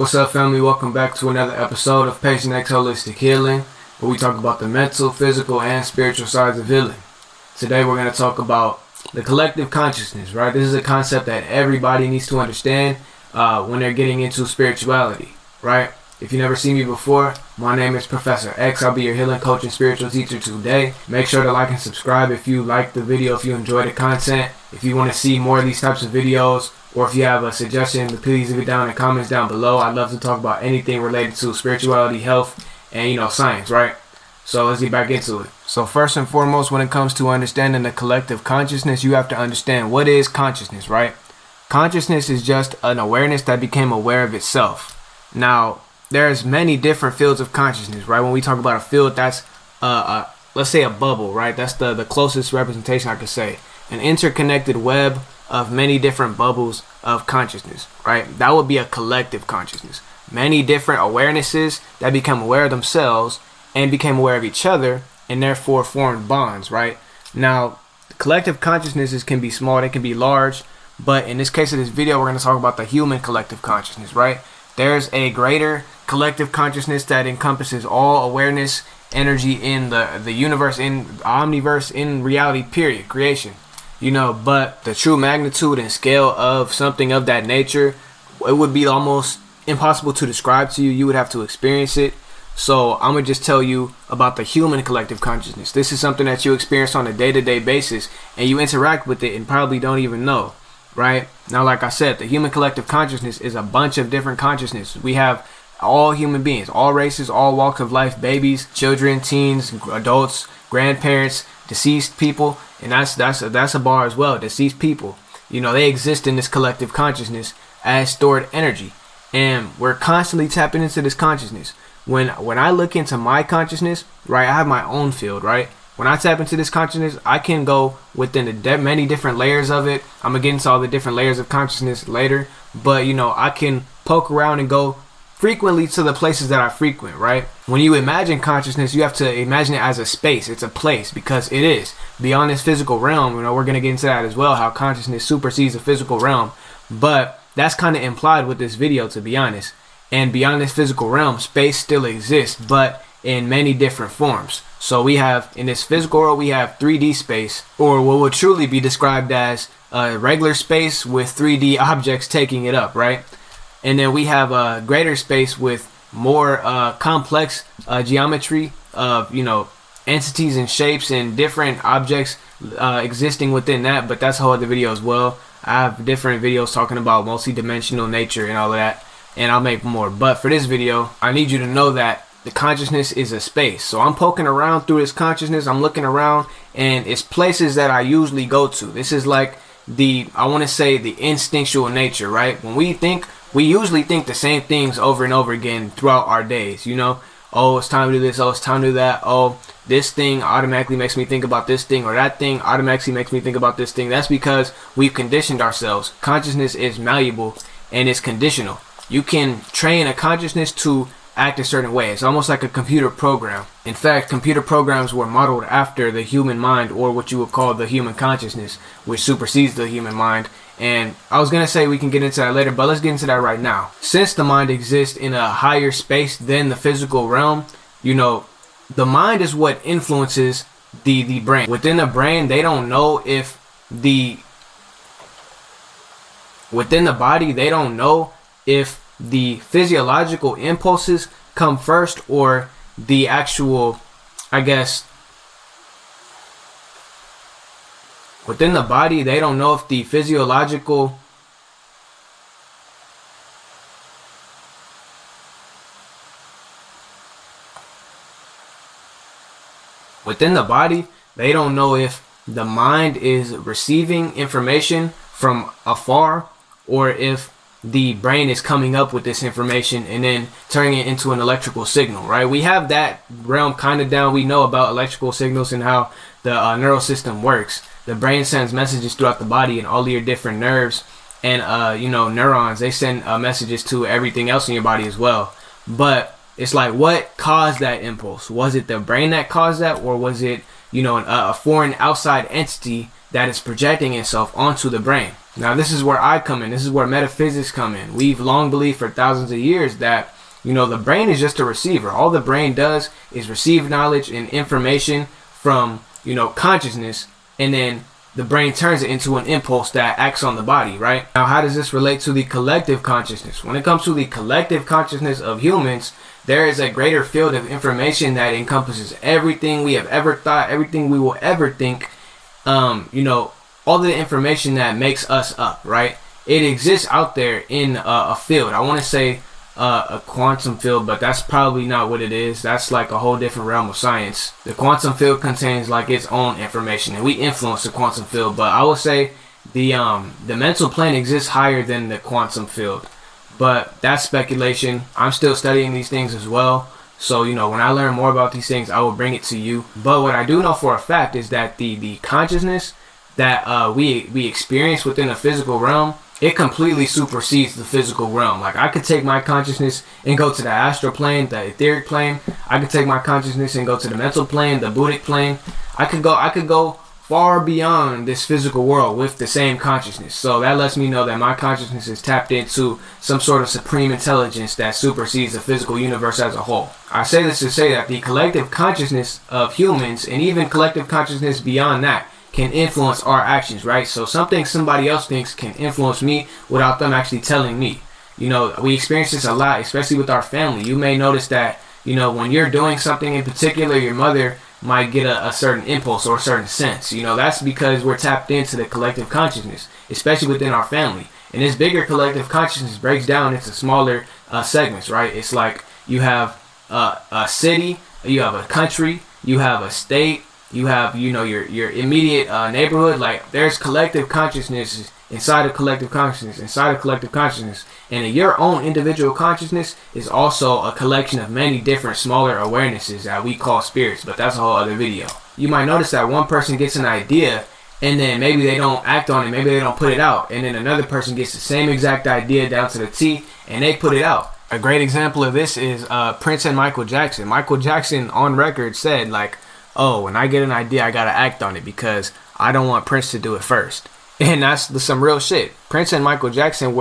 What's up, family? Welcome back to another episode of Patient X Holistic Healing, where we talk about the mental, physical, and spiritual sides of healing. Today we're going to talk about the collective consciousness, right? This is a concept that everybody needs to understand when they're getting into spirituality, right? If you've never seen me before, my name is Professor X. I'll be your healing coach and spiritual teacher today. Make sure to like and subscribe if you like the video, if you enjoy the content. If you want to see more of these types of videos, or if you have a suggestion, please leave it down in the comments down below. I'd love to talk about anything related to spirituality, health, and science, right? So let's get back into it. So first and foremost, when it comes to understanding the collective consciousness, you have to understand what is consciousness, right? Consciousness is just an awareness that became aware of itself. Now, there's many different fields of consciousness, right? When we talk about a field, that's let's say a bubble, right? That's the closest representation I could say. An interconnected web of many different bubbles of consciousness, right? That would be a collective consciousness. Many different awarenesses that become aware of themselves and became aware of each other and therefore formed bonds, right? Now, collective consciousnesses can be small, they can be large, but in this case of this video, we're going to talk about the human collective consciousness, right? There's a greater collective consciousness that encompasses all awareness, energy in the universe, in omniverse, in reality, period, creation. But the true magnitude and scale of something of that nature, it would be almost impossible to describe to you. You would have to experience it. So I'm going to just tell you about the human collective consciousness. This is something that you experience on a day-to-day basis, and you interact with it and probably don't even know, right? Now, like I said, the human collective consciousness is a bunch of different consciousness. We have all human beings, all races, all walks of life, babies, children, teens, adults, grandparents, deceased people, and that's a bar as well. Deceased people, they exist in this collective consciousness as stored energy, and we're constantly tapping into this consciousness. When I look into my consciousness, right, I have my own field, right? When I tap into this consciousness, I can go within the many different layers of it. I'm gonna get into all the different layers of consciousness later, but I can poke around and go frequently to the places that I frequent, right? When you imagine consciousness, you have to imagine it as a space. It's a place, because it is beyond this physical realm. We're going to get into that as well, how consciousness supersedes the physical realm. But that's kind of implied with this video, to be honest. And beyond this physical realm, space still exists, but in many different forms. So we have, in this physical world, we have 3D space, or what would truly be described as a regular space with 3D objects taking it up, right? And then we have a greater space with more complex geometry of, entities and shapes and different objects existing within that. But that's a whole other video as well. I have different videos talking about multi-dimensional nature and all of that, and I'll make more. But for this video, I need you to know that the consciousness is a space. So I'm poking around through this consciousness. I'm looking around, and it's places that I usually go to. This is like the instinctual nature, right? When we think, we usually think the same things over and over again throughout our days. Oh, it's time to do this. Oh, it's time to do that. Oh, this thing automatically makes me think about this thing, or that thing automatically makes me think about this thing. That's because we've conditioned ourselves. Consciousness is malleable and it's conditional. You can train a consciousness to act a certain way. It's almost like a computer program. In fact, computer programs were modeled after the human mind, or what you would call the human consciousness, which supersedes the human mind. And I was going to say we can get into that later, but let's get into that right now. Since the mind exists in a higher space than the physical realm, the mind is what influences the brain. Within the brain, they don't know if within the body, they don't know if the physiological impulses come first, or the actual, within the body, they don't know if the physiological within the body, they don't know if the mind is receiving information from afar, or if the brain is coming up with this information and then turning it into an electrical signal, right? We have that realm kind of down. We know about electrical signals and how the neural system works. The brain sends messages throughout the body, and all of your different nerves and neurons, they send messages to everything else in your body as well. But it's like, what caused that impulse? Was it the brain that caused that, or was it a foreign outside entity that is projecting itself onto the brain? Now this is where I come in. This is where metaphysics come in. We've long believed for thousands of years that, you know, the brain is just a receiver. All the brain does is receive knowledge and information from, you know, consciousness, and then the brain turns it into an impulse that acts on the body, right? Now, how does this relate to the collective consciousness? When it comes to the collective consciousness of humans, there is a greater field of information that encompasses everything we have ever thought, everything we will ever think, you know, all the information that makes us up, right? It exists out there in a field. I want to say a quantum field, but that's probably not what it is. That's like a whole different realm of science. The quantum field contains like its own information, and we influence the quantum field. But I would say the mental plane exists higher than the quantum field. But that's speculation. I'm still studying these things as well. So, you know, when I learn more about these things, I will bring it to you. But what I do know for a fact is that the consciousness that we experience within the physical realm, it completely supersedes the physical realm. Like, I could take my consciousness and go to the astral plane, the etheric plane. I could take my consciousness and go to the mental plane, the Buddhic plane. I could go far beyond this physical world with the same consciousness. So that lets me know that my consciousness is tapped into some sort of supreme intelligence that supersedes the physical universe as a whole. I say this to say that the collective consciousness of humans, and even collective consciousness beyond that, can influence our actions, right? So something somebody else thinks can influence me without them actually telling me. You know, we experience this a lot, especially with our family. You may notice that, you know, when you're doing something in particular, your mother might get a certain impulse or a certain sense. You know, that's because we're tapped into the collective consciousness, especially within our family. And this bigger collective consciousness breaks down into smaller segments, right? It's like you have a city, you have a country, you have a state, you have, you know, your immediate neighborhood. Like, there's collective consciousness inside of collective consciousness, inside of collective consciousness. And your own individual consciousness is also a collection of many different smaller awarenesses that we call spirits, but that's a whole other video. You might notice that one person gets an idea, and then maybe they don't act on it, maybe they don't put it out, and then another person gets the same exact idea down to the T, and they put it out. A great example of this is Prince and Michael Jackson. Michael Jackson on record said, like, oh, when I get an idea, I gotta act on it because I don't want Prince to do it first. And that's some real shit. Prince and Michael Jackson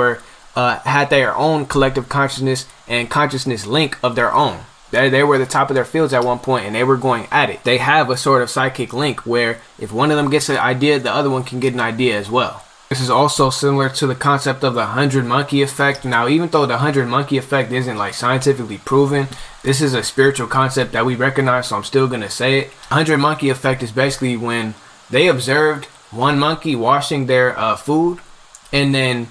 had their own collective consciousness and consciousness link of their own. They were the top of their fields at one point, and they were going at it. They have a sort of psychic link where if one of them gets an idea, the other one can get an idea as well. This is also similar to the concept of the 100 monkey effect. Now, even though the 100 monkey effect isn't like scientifically proven, this is a spiritual concept that we recognize, so I'm still going to say it. 100 monkey effect is basically when they observed one monkey washing their food, and then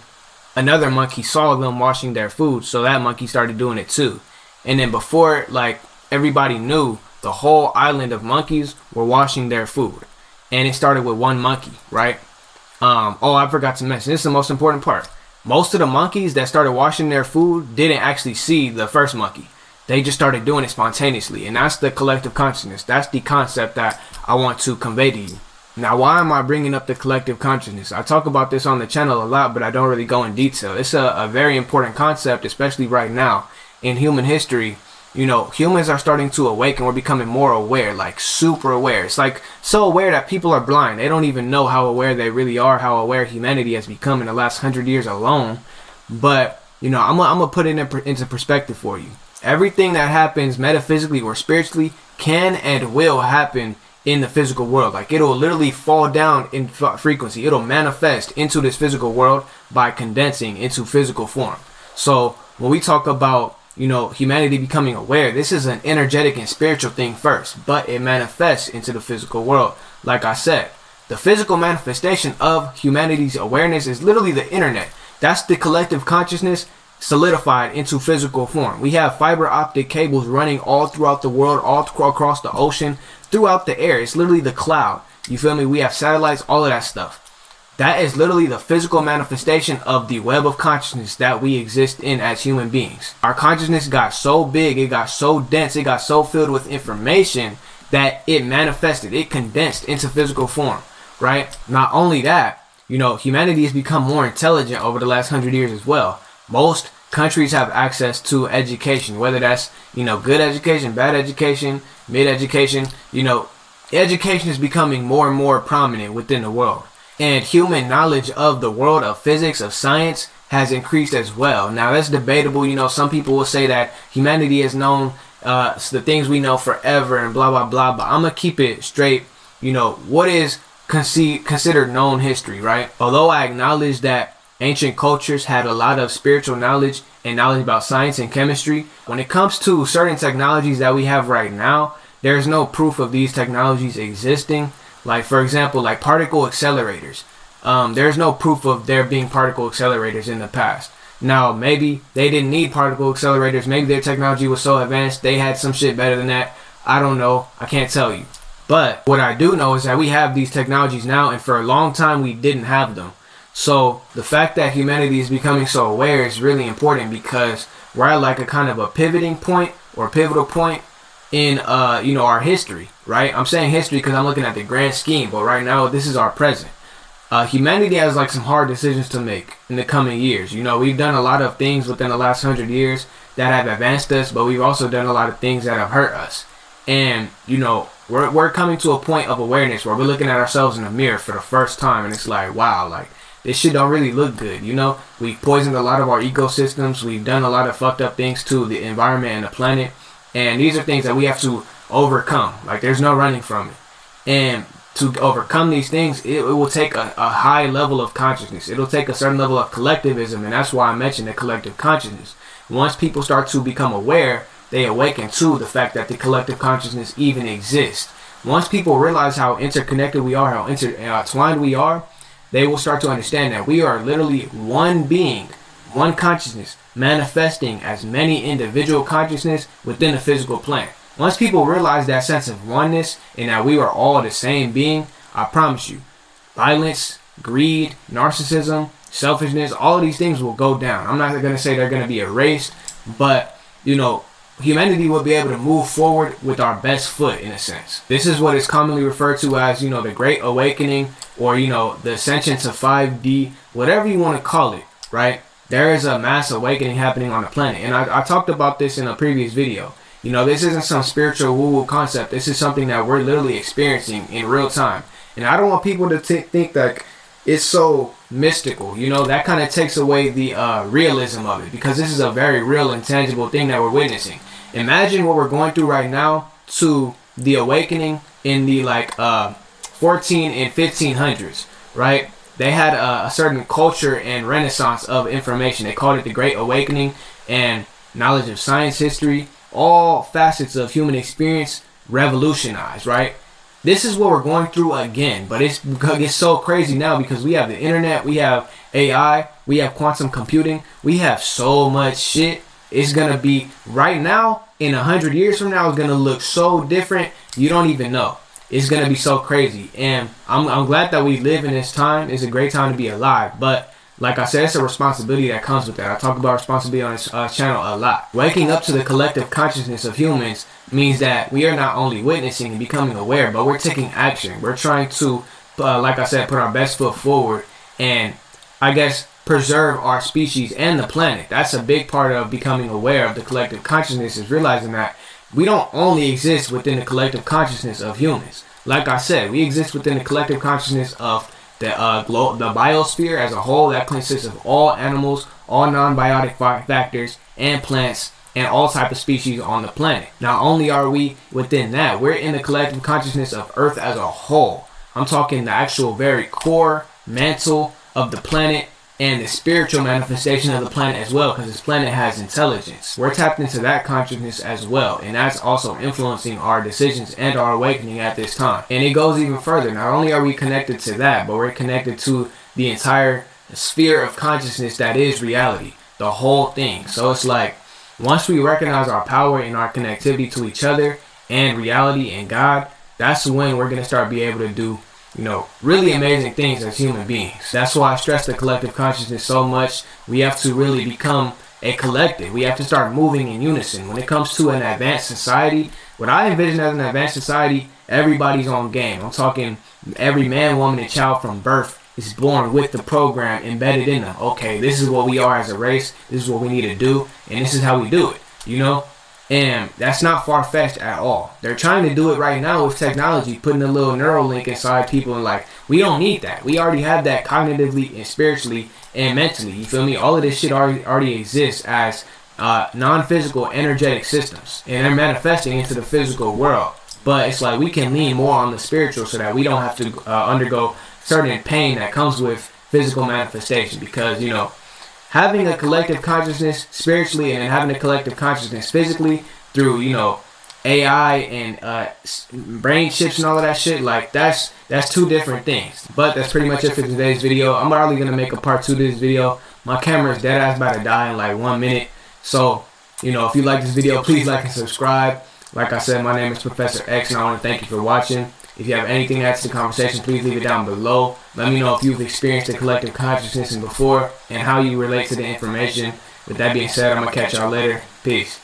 another monkey saw them washing their food, so that monkey started doing it too. And then before, like, everybody knew, the whole island of monkeys were washing their food. And it started with one monkey, right? Oh, I forgot to mention, this is the most important part. Most of the monkeys that started washing their food didn't actually see the first monkey. They just started doing it spontaneously. And that's the collective consciousness. That's the concept that I want to convey to you. Now, why am I bringing up the collective consciousness? I talk about this on the channel a lot, but I don't really go in detail. It's a very important concept, especially right now in human history. You know, humans are starting to awaken. We're becoming more aware, like super aware. It's like so aware that people are blind. They don't even know how aware they really are, how aware humanity has become in the last 100 years alone. But, you know, I'm gonna put it into perspective for you. Everything that happens metaphysically or spiritually can and will happen in the physical world. Like, it'll literally fall down in frequency. It'll manifest into this physical world by condensing into physical form. So when we talk about, you know, humanity becoming aware, this is an energetic and spiritual thing first, but it manifests into the physical world. Like I said, the physical manifestation of humanity's awareness is literally the internet. That's the collective consciousness solidified into physical form. We have fiber optic cables running all throughout the world, all across the ocean, throughout the air. It's literally the cloud. You feel me? We have satellites, all of that stuff. That is literally the physical manifestation of the web of consciousness that we exist in as human beings. Our consciousness got so big, it got so dense, it got so filled with information that it manifested, it condensed into physical form, right? Not only that, you know, humanity has become more intelligent over the last 100 years as well. Most countries have access to education, whether that's, you know, good education, bad education, mid education. You know, education is becoming more and more prominent within the world. And human knowledge of the world of physics, of science, has increased as well. Now that's debatable. Some people will say that humanity has known the things we know forever and blah, blah, blah. But I'm going to keep it straight. What is considered known history, right? Although I acknowledge that ancient cultures had a lot of spiritual knowledge and knowledge about science and chemistry, when it comes to certain technologies that we have right now, there's no proof of these technologies existing. Like, for example, like particle accelerators. There's no proof of there being particle accelerators in the past. Now, maybe they didn't need particle accelerators. Maybe their technology was so advanced they had some shit better than that. I don't know. I can't tell you. But what I do know is that we have these technologies now, and for a long time we didn't have them. So the fact that humanity is becoming so aware is really important, because we're at like a kind of a pivoting point or pivotal point in our history, right? I'm saying history because I'm looking at the grand scheme, but right now this is our present. Humanity has like some hard decisions to make in the coming years. We've done a lot of things within the last 100 years that have advanced us, but we've also done a lot of things that have hurt us. And we're coming to a point of awareness where we're looking at ourselves in the mirror for the first time, and it's like, wow, like this shit don't really look good. We've poisoned a lot of our ecosystems. We've done a lot of fucked up things to the environment and the planet. And these are things that we have to overcome. Like, there's no running from it. And to overcome these things, it will take a high level of consciousness. It'll take a certain level of collectivism. And that's why I mentioned the collective consciousness. Once people start to become aware, they awaken to the fact that the collective consciousness even exists. Once people realize how interconnected we are, how intertwined we are, they will start to understand that we are literally one being, one consciousness, manifesting as many individual consciousness within the physical plane. Once people realize that sense of oneness and that we are all the same being, I promise you, violence, greed, narcissism, selfishness, all of these things will go down. I'm not going to say they're going to be erased, but humanity will be able to move forward with our best foot, in a sense. This is what is commonly referred to as, the Great Awakening, or, the ascension to 5D, whatever you want to call it, right? There is a mass awakening happening on the planet. And I talked about this in a previous video. This isn't some spiritual woo-woo concept. This is something that we're literally experiencing in real time. And I don't want people to think that it's so mystical. That kind of takes away the realism of it, because this is a very real and tangible thing that we're witnessing. Imagine what we're going through right now to the awakening in the 14 and 1500s, right? They had a certain culture and renaissance of information. They called it the Great Awakening, and knowledge of science, history, all facets of human experience revolutionized, right? This is what we're going through again, but it's so crazy now because we have the internet, we have AI, we have quantum computing, we have so much shit. It's going to be, right now, in 100 years from now, it's going to look so different, you don't even know. It's going to be so crazy. And I'm glad that we live in this time. It's a great time to be alive. But like I said, it's a responsibility that comes with that. I talk about responsibility on this channel a lot. Waking up to the collective consciousness of humans means that we are not only witnessing and becoming aware, but we're taking action. We're trying to, like I said, put our best foot forward and, I guess, preserve our species and the planet. That's a big part of becoming aware of the collective consciousness, is realizing that we don't only exist within the collective consciousness of humans. Like I said, we exist within the collective consciousness of the biosphere as a whole. That consists of all animals, all non-biotic factors, and plants, and all type of species on the planet. Not only are we within that, we're in the collective consciousness of Earth as a whole. I'm talking the actual very core mantle of the planet, and the spiritual manifestation of the planet as well, because this planet has intelligence. We're tapped into that consciousness as well, and that's also influencing our decisions and our awakening at this time. And it goes even further. Not only are we connected to that, but we're connected to the entire sphere of consciousness that is reality, the whole thing. So it's like, once we recognize our power and our connectivity to each other and reality and God, that's when we're going to start being able to do really amazing things as human beings. That's why I stress the collective consciousness so much. We have to really become a collective. We have to start moving in unison. When it comes to an advanced society, what I envision as an advanced society, everybody's on game. I'm talking every man, woman, and child from birth is born with the program embedded in them. Okay, this is what we are as a race. This is what we need to do, and this is how we do it. And that's not far-fetched at all. They're trying to do it right now with technology, putting a little neural link inside people, and like, we don't need that. We already have that cognitively and spiritually and mentally. You feel me? All of this shit already exists as non-physical energetic systems, and they're manifesting into the physical world. But it's like we can lean more on the spiritual so that we don't have to undergo certain pain that comes with physical manifestation, because, you know, having a collective consciousness spiritually and having a collective consciousness physically through, you know, AI and brain chips and all of that shit, like that's two different things. But that's pretty much it for today's video. I'm probably gonna make a part 2 to this video. My camera is dead ass about to die in like 1 minute. So, you know, if you like this video, please like and subscribe. Like I said, my name is Professor X, and I want to thank you for watching. If you have anything to add to the conversation, please leave it down below. Let me know if you've experienced a collective consciousness before and how you relate to the information. With that being said, I'm going to catch y'all later. Peace.